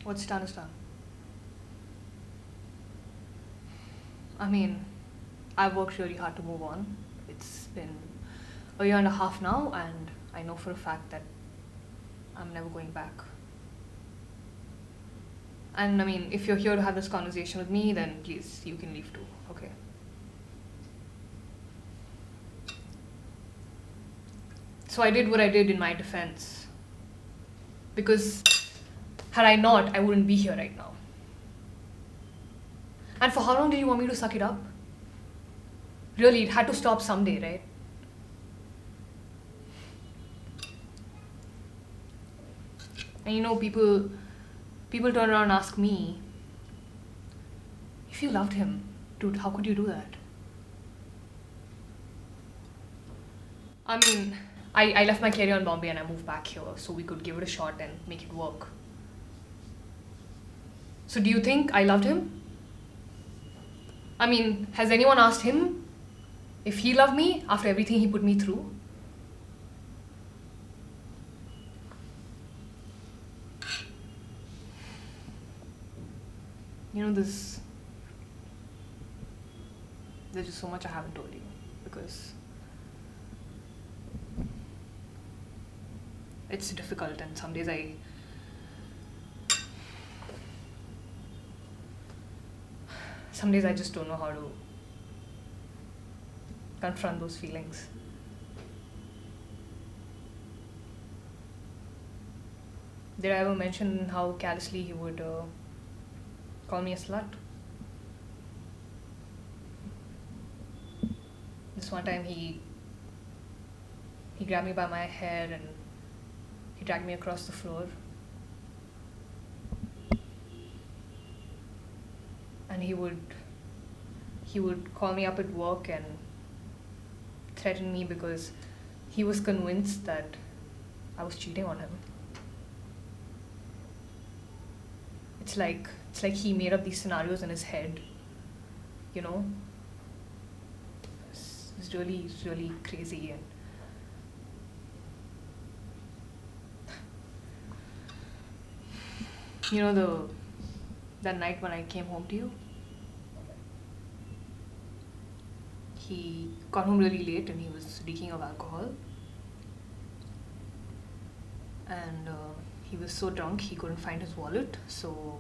What's done is done. I mean, I've worked really hard to move on. It's been a year and a half now, and I know for a fact that I'm never going back. And I mean, if you're here to have this conversation with me, then please, you can leave too, okay? So I did what I did in my defense. Because had I not, I wouldn't be here right now. And for how long did you want me to suck it up? Really, it had to stop someday, right? And you know, people turn around and ask me, if you loved him, dude, how could you do that? I mean, I left my career in Bombay and I moved back here so we could give it a shot and make it work. So do you think I loved him? I mean, has anyone asked him if he loved me after everything he put me through? You know, there's just so much I haven't told you because it's difficult, and some days I just don't know how to confront those feelings. Did I ever mention how callously he would call me a slut? This one time he grabbed me by my hair and he dragged me across the floor. And he would call me up at work and threaten me because he was convinced that I was cheating on him. It's like he made up these scenarios in his head, you know? It's really crazy. And you know, that night when I came home to you, he got home really late and he was reeking of alcohol. And he was so drunk he couldn't find his wallet, so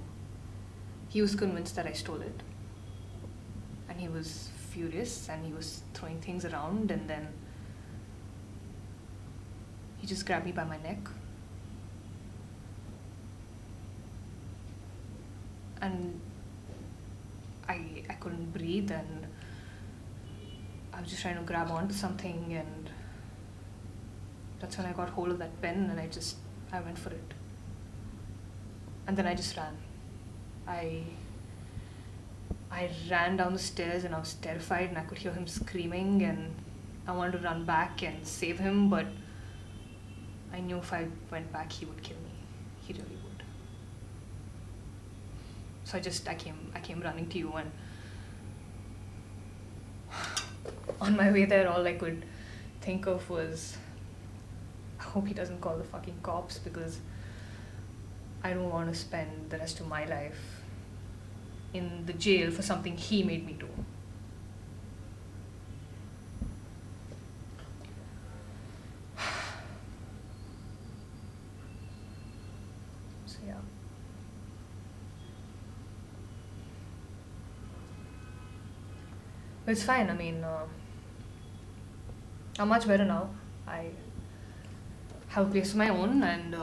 he was convinced that I stole it. And he was furious and he was throwing things around, and then he just grabbed me by my neck. And I couldn't breathe, and I was just trying to grab onto something, and that's when I got hold of that pen and I went for it. And then I just ran. I ran down the stairs and I was terrified and I could hear him screaming, and I wanted to run back and save him, but I knew if I went back he would kill me. He really would. So I came running to you, and on my way there all I could think of was, I hope he doesn't call the fucking cops, because I don't want to spend the rest of my life in the jail for something he made me do. So yeah. But it's fine. I mean, I'm much better now. I have a place of my own, and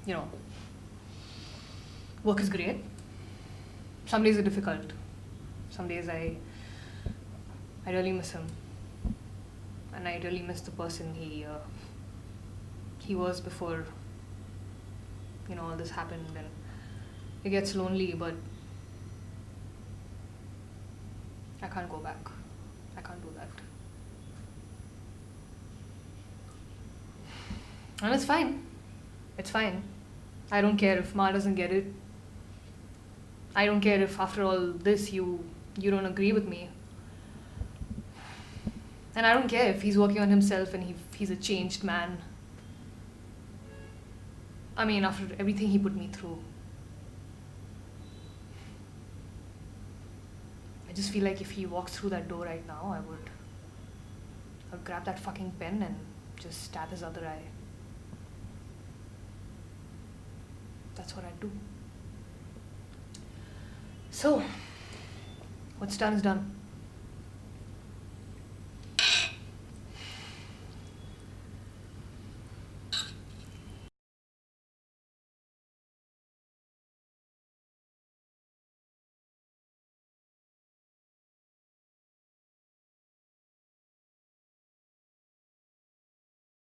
you know, work is great. Some days are difficult. Some days I really miss him, and I really miss the person he was before, you know, all this happened. And it gets lonely, but I can't go back. I can't do that. And it's fine. It's fine. I don't care if Ma doesn't get it. I don't care if after all this you don't agree with me. And I don't care if he's working on himself and he's a changed man. I mean, after everything he put me through. I just feel like if he walks through that door right now, I'd grab that fucking pen and just stab his other eye. That's what I'd do. So, what's done is done.